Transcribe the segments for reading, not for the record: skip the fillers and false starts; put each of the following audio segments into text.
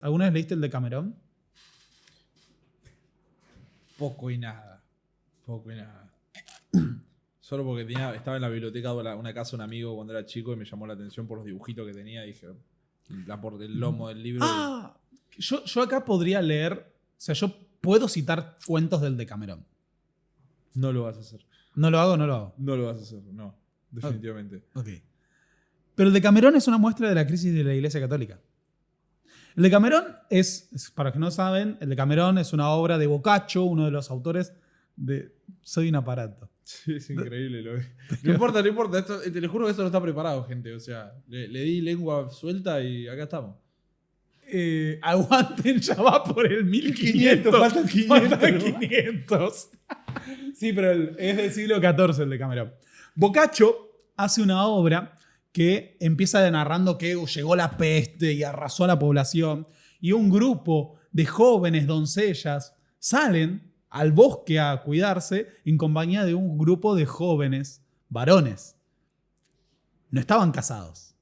¿Alguna vez leíste el Decamerón? Poco y nada. Poco y nada. Solo porque estaba en la biblioteca de una casa de un amigo cuando era chico y me llamó la atención por los dibujitos que tenía. Y dije, por el lomo del libro. Yo acá podría leer, o sea, yo puedo citar cuentos del Decamerón. No lo vas a hacer. ¿No lo hago o no lo hago? No lo vas a hacer, no. Definitivamente. Ok. Pero el Decamerón es una muestra de la crisis de la Iglesia Católica. El Decamerón para los que no saben, el Decamerón es una obra de Boccaccio, uno de los autores de Soy un aparato. Sí, es increíble. No importa. Te lo juro que esto no está preparado, gente. O sea, le di lengua suelta y acá estamos. Aguanten, ya va por el 1500. Faltan 500. 500. Sí, pero es del siglo XIV el Decamerón. Boccaccio hace una obra que empieza narrando que llegó la peste y arrasó a la población. Y un grupo de jóvenes doncellas salen al bosque a cuidarse en compañía de un grupo de jóvenes varones. No estaban casados.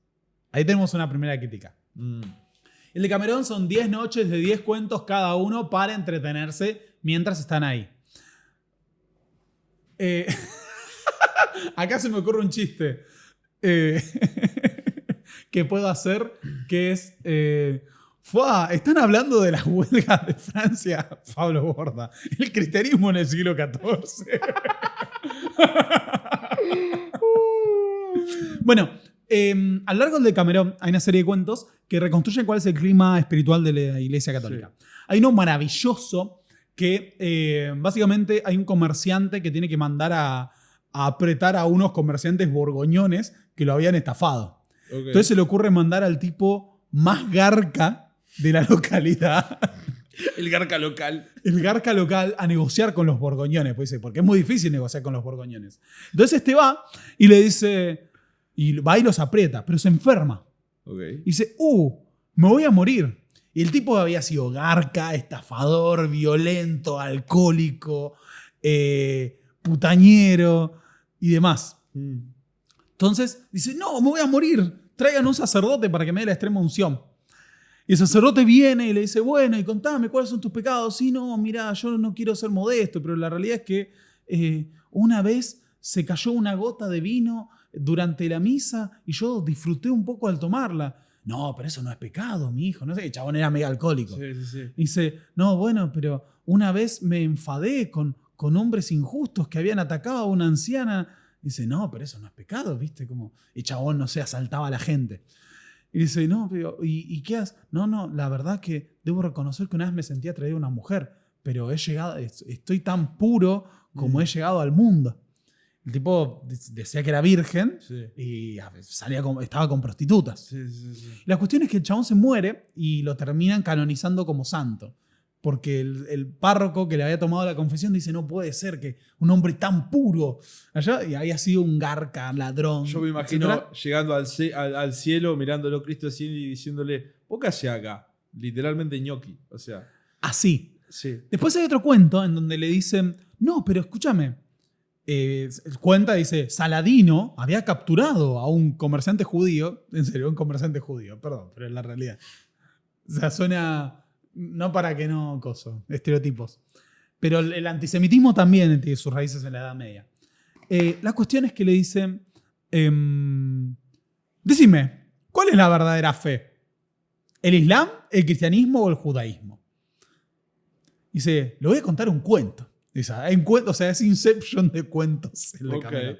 Ahí tenemos una primera crítica. El Decamerón son 10 noches de 10 cuentos cada uno para entretenerse mientras están ahí. Acá se me ocurre un chiste que puedo hacer, que es... están hablando de las huelgas de Francia, Pablo Borda. El cristianismo en el siglo XIV. Bueno, a lo largo del Decamerón hay una serie de cuentos que reconstruyen cuál es el clima espiritual de la Iglesia Católica. Sí. Hay uno maravilloso que básicamente hay un comerciante que tiene que mandar a apretar a unos comerciantes borgoñones que lo habían estafado. Okay. Entonces se le ocurre mandar al tipo más garca de la localidad. El garca local. El garca local a negociar con los borgoñones. Pues dice, porque es muy difícil negociar con los borgoñones. Entonces va y le dice... Y va y los aprieta, pero se enferma. Okay. Y dice, me voy a morir. Y el tipo había sido garca, estafador, violento, alcohólico, putañero y demás. Entonces dice, no, me voy a morir. Traigan un sacerdote para que me dé la extrema unción. Y el sacerdote viene y le dice, bueno, y contame, ¿cuáles son tus pecados? Sí, no, mirá, yo no quiero ser modesto, pero la realidad es que una vez se cayó una gota de vino durante la misa y yo disfruté un poco al tomarla. No, pero eso no es pecado, mi hijo. No sé, el chabón era mega alcohólico. Sí. Y dice, no, bueno, pero una vez me enfadé con hombres injustos que habían atacado a una anciana. Dice, no, pero eso no es pecado, ¿viste? Como el chabón, no sé, asaltaba a la gente. Y dice, no, pero ¿y qué haces? No, la verdad que debo reconocer que una vez me sentí atraído a una mujer, pero estoy tan puro como he llegado al mundo. El tipo decía que era virgen, sí, y estaba con prostitutas. Sí. La cuestión es que el chabón se muere y lo terminan canonizando como santo. Porque el párroco que le había tomado la confesión dice, no puede ser que un hombre tan puro allá, y había sido un garca, ladrón. Yo me imagino llegando al cielo, mirándolo Cristo así y diciéndole, ¿vos qué hacés acá? Literalmente ñoqui, o sea. Así. Sí. Después hay otro cuento en donde le dicen, no, pero escúchame. Cuenta, dice, Saladino había capturado a un comerciante judío. En serio, un comerciante judío, perdón, pero es la realidad. O sea, suena... No para que no estereotipos. Pero el antisemitismo también tiene sus raíces en la Edad Media. La cuestión es que le dicen, decime, ¿cuál es la verdadera fe? ¿El Islam, el cristianismo o el judaísmo? Dice, le voy a contar un cuento. Dice, o sea, es Inception de cuentos. Okay.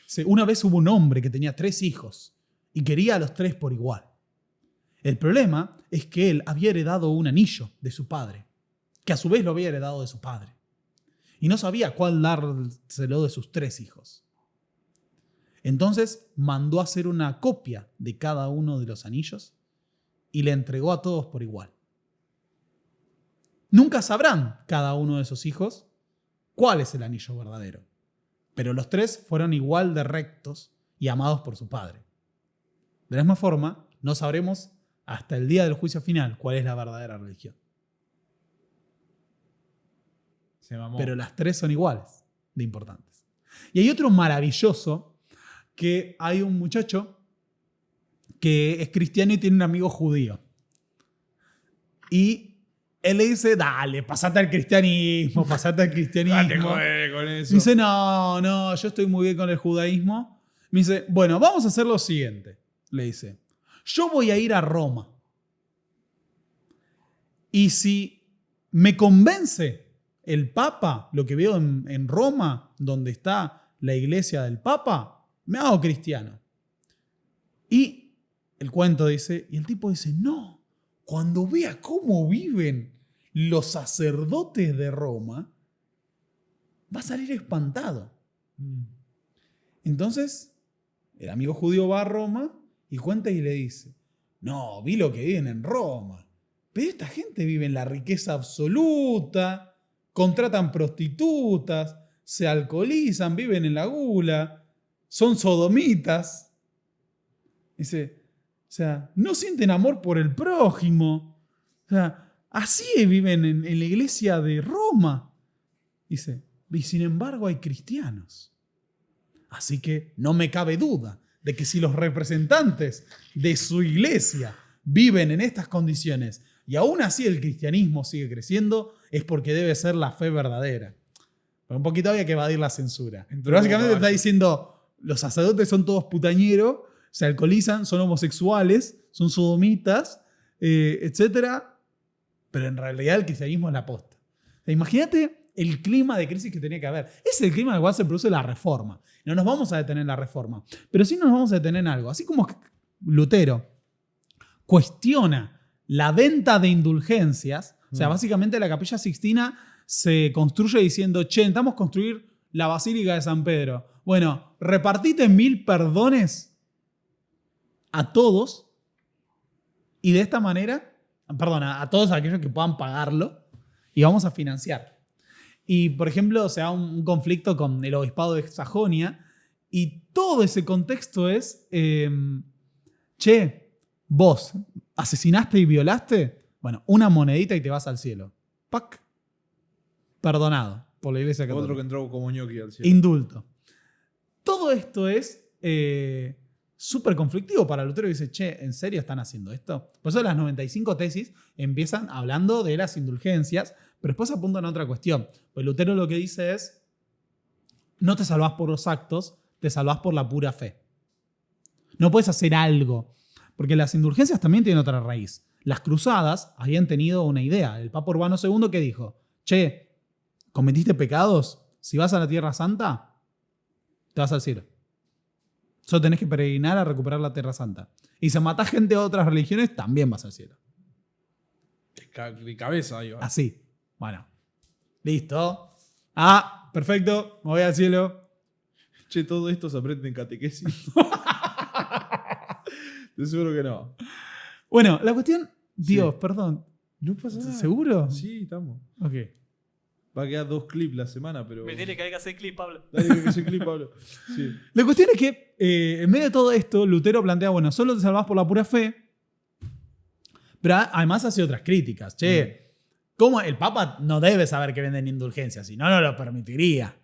Dice, una vez hubo un hombre que tenía 3 hijos y quería a los 3 por igual. El problema es que él había heredado un anillo de su padre, que a su vez lo había heredado de su padre. Y no sabía cuál dárselo de sus 3 hijos. Entonces mandó a hacer una copia de cada uno de los anillos y le entregó a todos por igual. Nunca sabrán cada uno de esos hijos cuál es el anillo verdadero, pero los 3 fueron igual de rectos y amados por su padre. De la misma forma, no sabremos hasta el día del juicio final cuál es la verdadera religión. Se mamó. Pero las 3 son iguales de importantes. Y hay otro maravilloso, que hay un muchacho que es cristiano y tiene un amigo judío. Y él le dice, dale, pasate al cristianismo, pasate al cristianismo. Date con eso. Me dice, no, yo estoy muy bien con el judaísmo. Me dice, bueno, vamos a hacer lo siguiente. Le dice, yo voy a ir a Roma. Y si me convence el Papa, lo que veo en Roma, donde está la iglesia del Papa, me hago cristiano. Y el cuento dice, y el tipo dice, no, cuando vea cómo viven los sacerdotes de Roma, va a salir espantado. Entonces, el amigo judío va a Roma y cuenta y le dice, no, vi lo que viven en Roma. Pero esta gente vive en la riqueza absoluta, contratan prostitutas, se alcoholizan, viven en la gula, son sodomitas. Dice, o sea, no sienten amor por el prójimo. O sea, así viven en la iglesia de Roma. Dice, y sin embargo hay cristianos. Así que no me cabe duda de que si los representantes de su iglesia viven en estas condiciones y aún así el cristianismo sigue creciendo, es porque debe ser la fe verdadera. Pero un poquito había que evadir la censura. Pero básicamente está diciendo, los sacerdotes son todos putañeros, se alcoholizan, son homosexuales, son sodomitas, etc. Pero en realidad el cristianismo es la posta. O sea, imagínate el clima de crisis que tenía que haber. Es el clima en el cual se produce la reforma. No nos vamos a detener en la reforma, pero sí nos vamos a detener en algo. Así como Lutero cuestiona la venta de indulgencias, o sea, básicamente la Capilla Sixtina se construye diciendo, necesitamos construir la Basílica de San Pedro. Bueno, repartite 1000 perdones a todos y de esta manera, a todos aquellos que puedan pagarlo y vamos a financiar. Y, por ejemplo, se da un conflicto con el obispado de Sajonia y todo ese contexto es, vos asesinaste y violaste, bueno, una monedita y te vas al cielo. ¡Pac! Perdonado por la Iglesia Católica. Otro que entró como ñoqui al cielo. Indulto. Todo esto es súper conflictivo para Lutero. Dice, ¿en serio están haciendo esto? Por eso las 95 tesis empiezan hablando de las indulgencias, pero después apuntan a otra cuestión. Pues Lutero lo que dice es, no te salvás por los actos, te salvás por la pura fe. No puedes hacer algo. Porque las indulgencias también tienen otra raíz. Las cruzadas habían tenido una idea. El Papa Urbano II que dijo, ¿cometiste pecados? Si vas a la Tierra Santa, te vas al cielo. Solo tenés que peregrinar a recuperar la Tierra Santa. Y si matás gente de otras religiones, también vas al cielo. De cabeza, ahí va. Así. Bueno. Listo. Perfecto. Me voy al cielo. Todo esto se aprende en catequesis. Estoy seguro que no. Bueno, la cuestión... Dios, perdón. No pasa nada. ¿Seguro? Sí, estamos. Ok. Va a quedar 2 clips la semana, pero... Me tiene que hacer clip, Pablo. Dale que ese clip, Pablo. Sí. La cuestión es que en medio de todo esto, Lutero plantea, bueno, solo te salvás por la pura fe, pero además hace otras críticas. ¿Cómo el Papa no debe saber que venden indulgencias? Si no, no lo permitiría.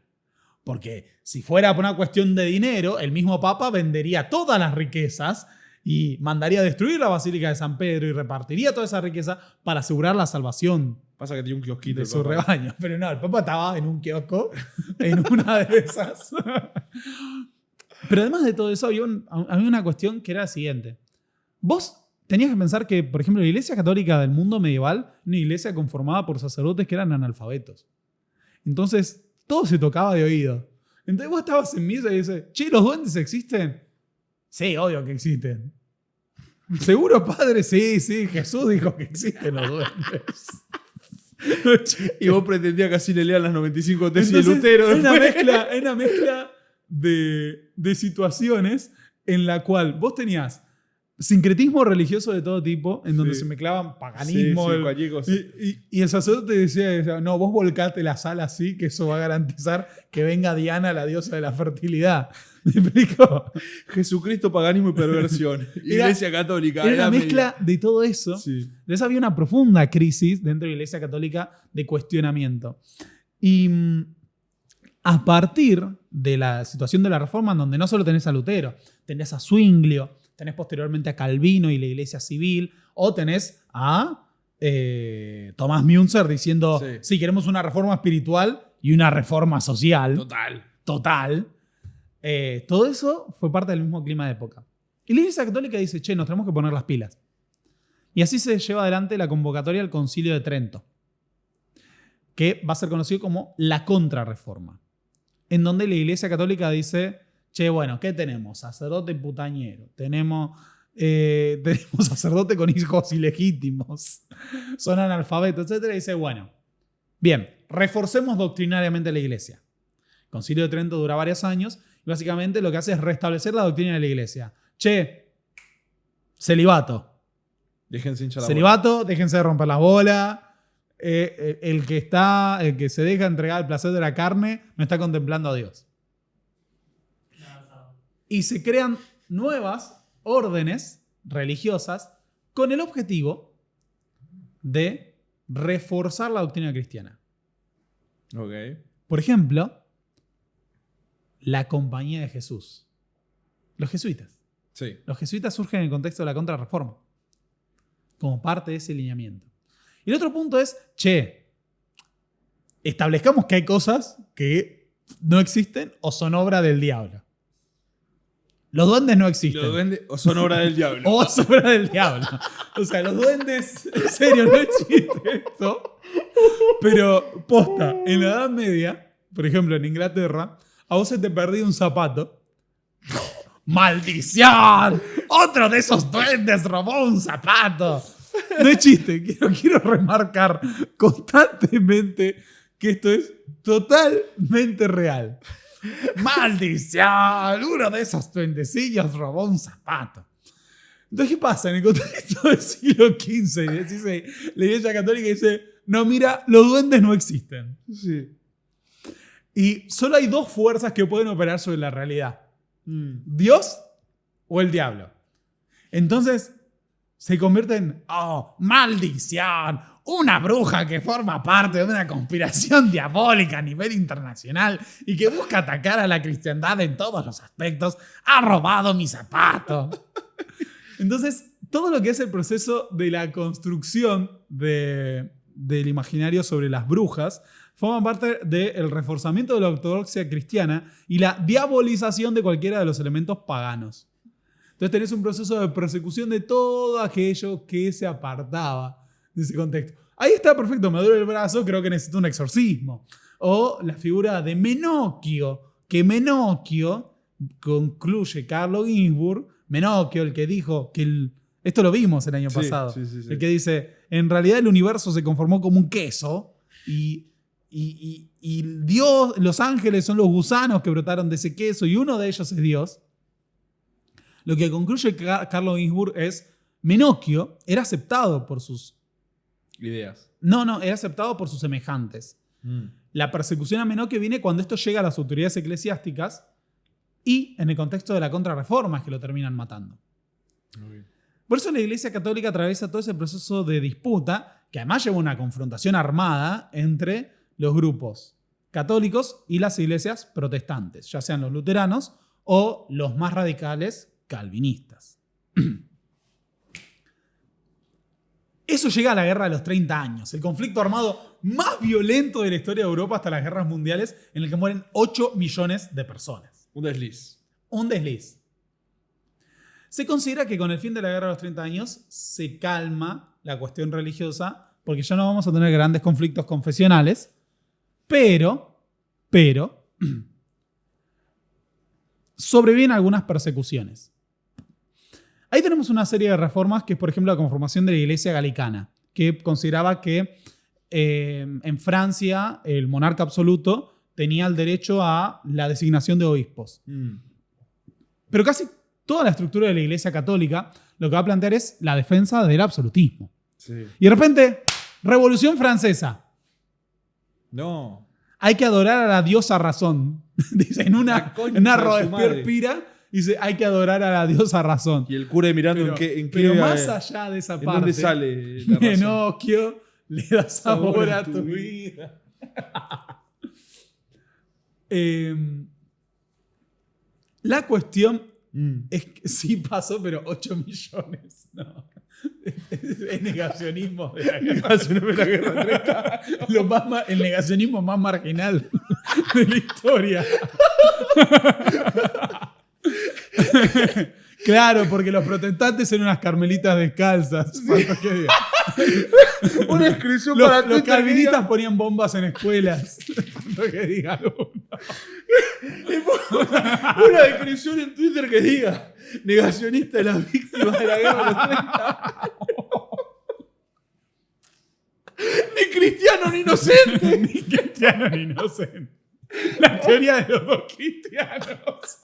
Porque si fuera por una cuestión de dinero, el mismo Papa vendería todas las riquezas y mandaría a destruir la Basílica de San Pedro y repartiría toda esa riqueza para asegurar la salvación Pasa que tiene un kiosquito de su rebaño. Pero no, el Papa estaba en un kiosco, en una de esas. Pero además de todo eso, había una cuestión que era la siguiente. Vos tenías que pensar que, por ejemplo, la Iglesia Católica del mundo medieval era una iglesia conformada por sacerdotes que eran analfabetos. Entonces, todo se tocaba de oído. Entonces vos estabas en misa y dices, ¿los duendes existen? Sí, obvio que existen. ¿Seguro, padre? Sí, Jesús dijo que existen los duendes. Y vos pretendías que así le lean las 95 tesis Entonces, de Lutero. Es una mezcla de situaciones en la cual vos tenías sincretismo religioso de todo tipo, en donde se mezclaban paganismo. Cualquier cosa. Y el sacerdote decía, no, vos volcate la sala así, que eso va a garantizar que venga Diana, la diosa de la fertilidad. ¿Me explico? Jesucristo, paganismo y perversión. Iglesia Católica. Era una mezcla de todo eso. Sí. Entonces había una profunda crisis dentro de la Iglesia Católica de cuestionamiento. Y a partir de la situación de la Reforma, en donde no solo tenés a Lutero, tenés a Zwinglio, tenés posteriormente a Calvino y la Iglesia Civil, o tenés a Tomás Müntzer diciendo, Sí. sí, queremos una reforma espiritual y una reforma social. Total. Todo eso fue parte del mismo clima de época. Y la Iglesia Católica dice, che, nos tenemos que poner las pilas. Y así se lleva adelante la convocatoria al Concilio de Trento, que va a ser conocido como la Contrarreforma, en donde la Iglesia Católica dice, che, bueno, ¿qué tenemos? Sacerdote putañero, tenemos sacerdote con hijos ilegítimos, son analfabetos, etc. Y dice, bueno, bien, reforcemos doctrinariamente la Iglesia. El Concilio de Trento dura varios años y básicamente lo que hace es restablecer la doctrina de la Iglesia. Che, celibato. Déjense hinchar la bola. Celibato, déjense de romper la bola. El que se deja entregar el placer de la carne no está contemplando a Dios. Y se crean nuevas órdenes religiosas con el objetivo de reforzar la doctrina cristiana. Ok. Por ejemplo, la Compañía de Jesús. Los jesuitas. Sí. Los jesuitas surgen en el contexto de la Contrarreforma, como parte de ese lineamiento. Y el otro punto es, che, establezcamos que hay cosas que no existen o son obra del diablo. Los duendes no existen. Los duendes o son obra del diablo. O son obra del diablo. O sea, los duendes, en serio, no existe esto. Pero, posta, en la Edad Media, por ejemplo, en Inglaterra, a vos se te perdía un zapato. ¡Maldición! ¡Otro de esos duendes robó un zapato! No es chiste, quiero remarcar constantemente que esto es totalmente real. ¡Maldición! Uno de esos duendecillos robó un zapato. Entonces, ¿qué pasa? En el contexto del siglo XV y XVI, la Iglesia Católica dice, no, mira, los duendes no existen. Sí. Y solo hay dos fuerzas que pueden operar sobre la realidad. Dios o el diablo. Entonces se convierte en, oh, maldición, una bruja que forma parte de una conspiración diabólica a nivel internacional y que busca atacar a la cristiandad en todos los aspectos, ha robado mi zapato. Entonces, todo lo que es el proceso de la construcción del imaginario sobre las brujas forma parte del reforzamiento de la ortodoxia cristiana y la diabolización de cualquiera de los elementos paganos. Entonces tenés un proceso de persecución de todo aquello que se apartaba de ese contexto. Ahí está perfecto, me duele el brazo, creo que necesito un exorcismo. O la figura de Menocchio, que Menocchio, concluye Carlo Ginzburg, Menocchio, el que dijo que esto lo vimos el año pasado, sí. el que dice, en realidad el universo se conformó como un queso y Dios, los ángeles son los gusanos que brotaron de ese queso y uno de ellos es Dios. Lo que concluye Carlo Ginzburg es, Menocchio era aceptado por sus... Ideas. No, era aceptado por sus semejantes. La persecución a Menocchio viene cuando esto llega a las autoridades eclesiásticas y en el contexto de la Contrarreforma es que lo terminan matando. Okay. Por eso la Iglesia Católica atraviesa todo ese proceso de disputa, que además lleva una confrontación armada entre los grupos católicos y las iglesias protestantes, ya sean los luteranos o los más radicales calvinistas. Eso llega a la Guerra de los 30 años, el conflicto armado más violento de la historia de Europa hasta las guerras mundiales, en el que mueren 8 millones de personas. Un desliz. Un desliz. Se considera que con el fin de la Guerra de los 30 años se calma la cuestión religiosa, porque ya no vamos a tener grandes conflictos confesionales, pero sobreviven algunas persecuciones. Ahí tenemos una serie de reformas que es, por ejemplo, la conformación de la Iglesia Galicana, que consideraba que en Francia el monarca absoluto tenía el derecho a la designación de obispos. Pero casi toda la estructura de la Iglesia Católica lo que va a plantear es la defensa del absolutismo. Sí. Y de repente, Revolución Francesa. No. Hay que adorar a la diosa razón. Dice, en una Robespierre pira, dice, hay que adorar a la diosa razón. Y el cura mirando pero más allá de esa ¿en parte, dónde sale la razón? Menocchio le da sabor a tu vida. La cuestión es que sí pasó, pero 8 millones. No. Es negacionismo de la guerra. El negacionismo más marginal de la historia. Claro, porque los protestantes eran unas carmelitas descalzas. ¿Cuánto que diga? Una inscripción Los para Twitter calvinistas ponían bombas en escuelas. ¿Cuánto que diga? una descripción en Twitter que diga negacionista de las víctimas de la guerra de los 30. Ni cristiano ni inocente. Ni cristiano ni inocente. La teoría de los dos cristianos.